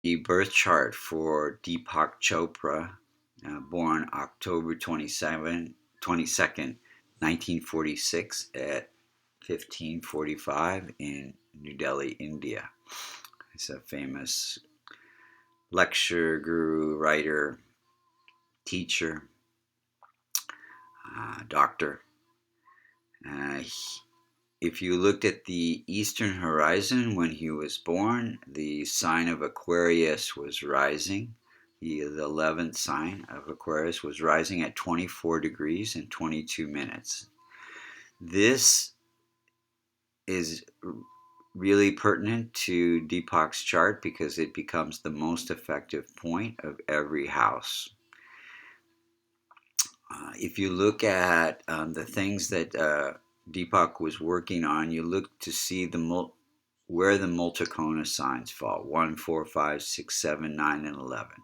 the birth chart for Deepak Chopra, born October 22nd, 1946 at 15:45 in New Delhi, India. He's a famous lecturer, guru, writer, teacher, doctor. If you looked at the eastern horizon when he was born, the sign of Aquarius was rising. The 11th sign of Aquarius was rising at 24 degrees and 22 minutes. This is really pertinent to Deepak's chart because it becomes the most effective point of every house. If you look at the things that Deepak was working on, you look to see where the Multikona signs fall: 1, 4, 5, 6, 7, 9, and 11.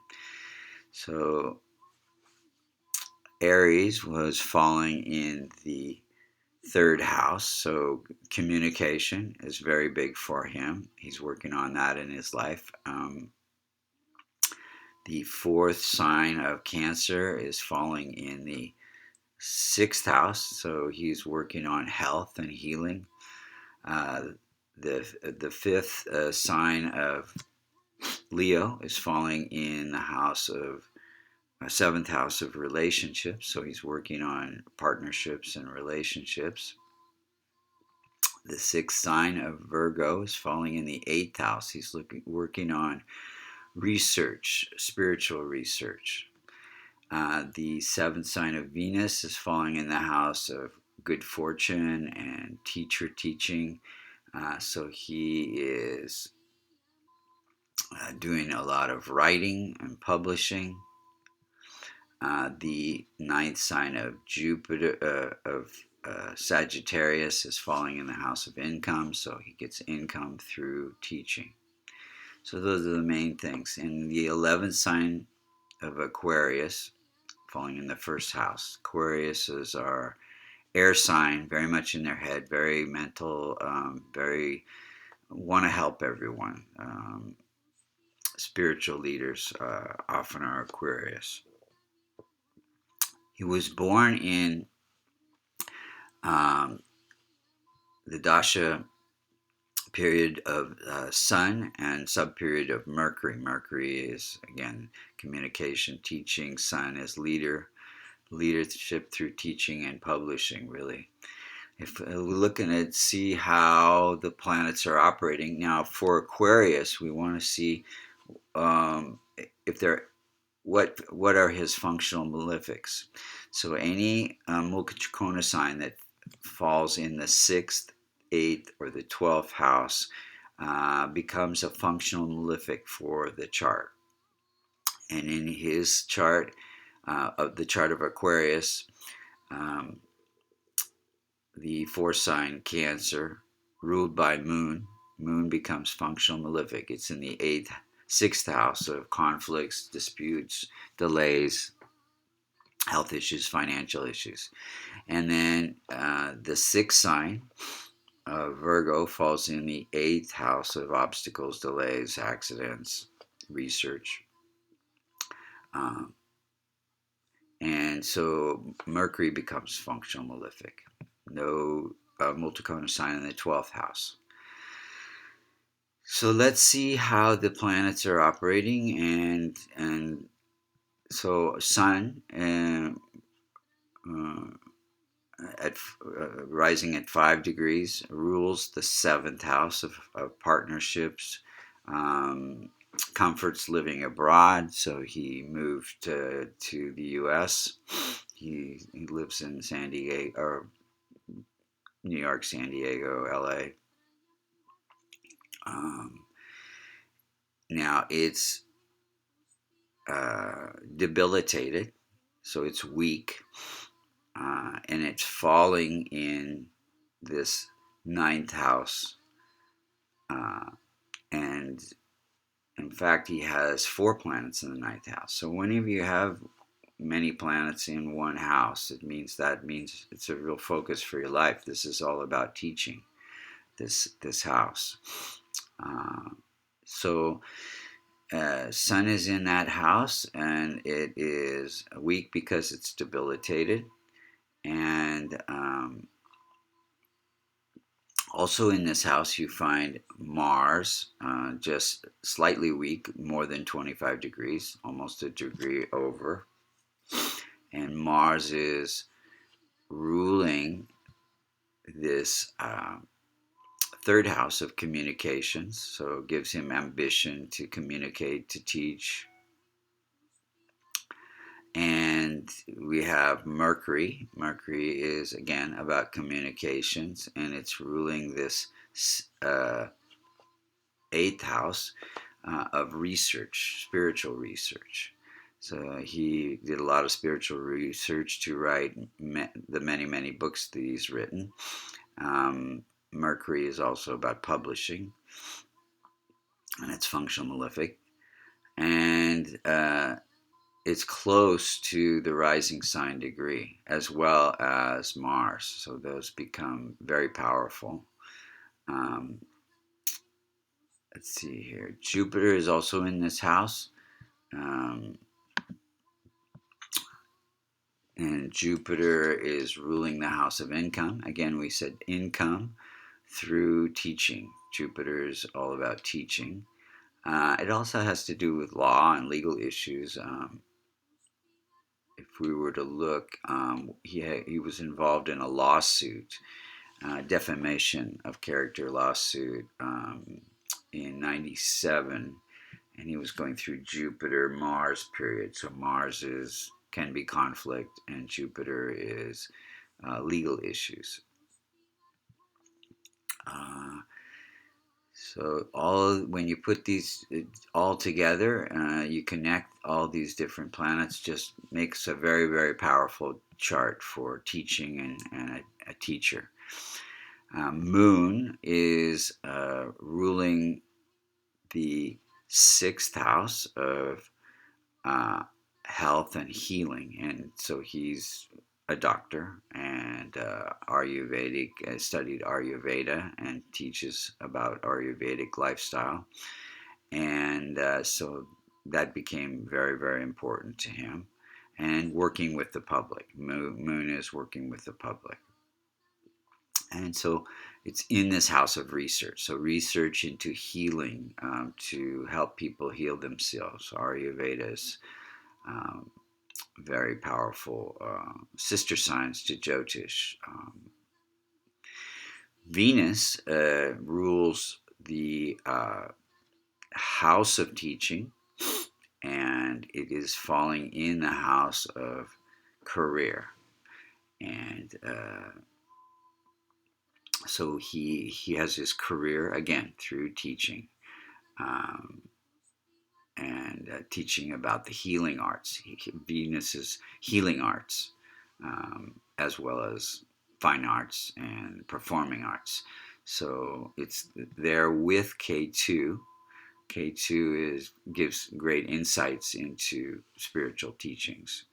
So Aries was falling in the third house, so communication is very big for him. He's working on that in his life. The fourth sign of Cancer is falling in the sixth house, so he's working on health and healing. The fifth sign of Leo is falling in the seventh house of relationships, so he's working on partnerships and relationships. The sixth sign of Virgo is falling in the eighth house. He's working on research, spiritual research. The seventh sign of Venus is falling in the house of good fortune and teacher teaching. So he is doing a lot of writing and publishing. The ninth sign of Sagittarius is falling in the house of income, so he gets income through teaching. So those are the main things. And the 11th sign of Aquarius, falling in the first house. Aquarius is our air sign, very much in their head, very mental, very want to help everyone. Spiritual leaders often are Aquarius. He was born in the dasha period of Sun and sub-period of Mercury. Mercury is, again, communication, teaching. Sun is leadership through teaching and publishing, really. If we're looking at see how the planets are operating now for Aquarius, we want to see if they're what are his functional malefics. So any Multikona sign that falls in the 6th, 8th, or the 12th house becomes a functional malefic for the chart. And in his chart, of the chart of Aquarius, the fourth sign, Cancer, ruled by Moon becomes functional malefic. It's in the 6th house of conflicts, disputes, delays, health issues, financial issues. And then the 6th sign of Virgo falls in the 8th house of obstacles, delays, accidents, research. And so Mercury becomes functional malefic. No Multikona sign in the 12th house. So let's see how the planets are operating, and so Sun rising at 5 degrees rules the 7th house of partnerships, comforts living abroad. So he moved to the U.S. He lives in San Diego, or New York, San Diego, L.A. Now it's debilitated, so it's weak, and it's falling in this 9th house, and in fact he has 4 planets in the 9th house. So whenever you have many planets in one house, it means it's a real focus for your life. This is all about teaching, this house. So Sun is in that house, and it is weak because it's debilitated. And also in this house, you find Mars, just slightly weak, more than 25 degrees, almost a degree over. And Mars is ruling this third house of communications, so it gives him ambition to communicate, to teach. And we have Mercury. Mercury is again about communications, and it's ruling this eighth house of research, spiritual research. So he did a lot of spiritual research to write the many, many books that he's written. Mercury is also about publishing, and it's functional malefic. And it's close to the rising sign degree as well as Mars. So those become very powerful. Um, let's see here. Jupiter is also in this house. Um, and Jupiter is ruling the house of income. Again, we said income through teaching. Jupiter is all about teaching. It also has to do with law and legal issues. If we were to look, he was involved in a lawsuit, defamation of character lawsuit in '97, and he was going through Jupiter Mars period. So Mars can be conflict, and Jupiter is legal issues. So when you put these all together, you connect all these different planets, just makes a very, very powerful chart for teaching and a teacher. Moon is ruling the sixth house of health and healing, and so he's a doctor and Ayurvedic, studied Ayurveda and teaches about Ayurvedic lifestyle, and so that became very, very important to him. And working with the public, Moon is working with the public, and so it's in this house of research. So research into healing, to help people heal themselves. Ayurveda is very powerful sister signs to Jyotish. Venus rules the house of teaching, and it is falling in the house of career. And so he has his career again through teaching. And teaching about the healing arts, Venus's healing arts, as well as fine arts and performing arts. So it's there with K2. K2 gives great insights into spiritual teachings.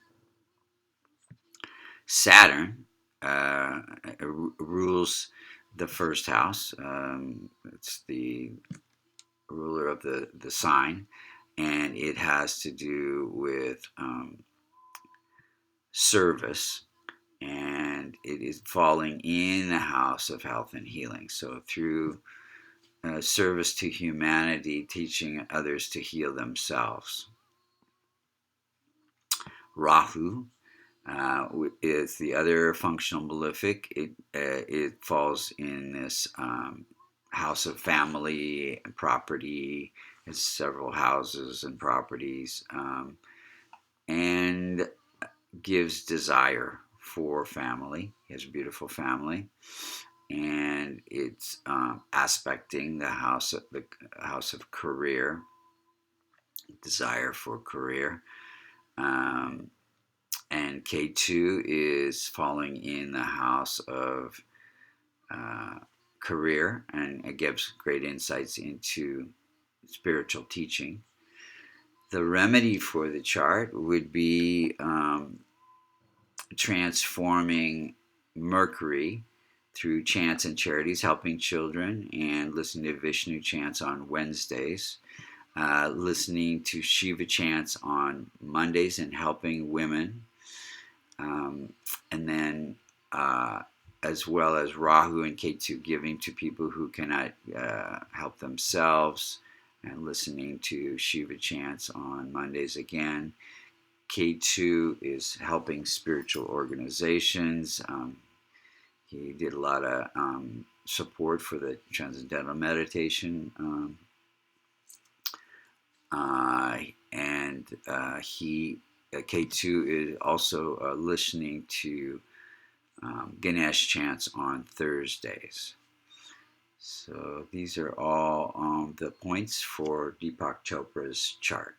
Saturn rules the first house. It's the ruler of the sign, and it has to do with service, and it is falling in the house of health and healing. So through service to humanity, teaching others to heal themselves. Rahu is the other functional malefic. It falls in this house of family and property. Has several houses and properties, and gives desire for family. He has a beautiful family, and it's aspecting the house of career, desire for career. And K2 is falling in the house of career, and it gives great insights into spiritual teaching. The remedy for the chart would be transforming Mercury through chants and charities, helping children, and listening to Vishnu chants on Wednesdays. listening to Shiva chants on Mondays and helping women, and then as well as Rahu and Ketu giving to people who cannot help themselves, and listening to Shiva chants on Mondays again. K2 is helping spiritual organizations. He did a lot of support for the Transcendental Meditation, and K2 is also listening to Ganesh chants on Thursdays. So these are all the points for Deepak Chopra's chart.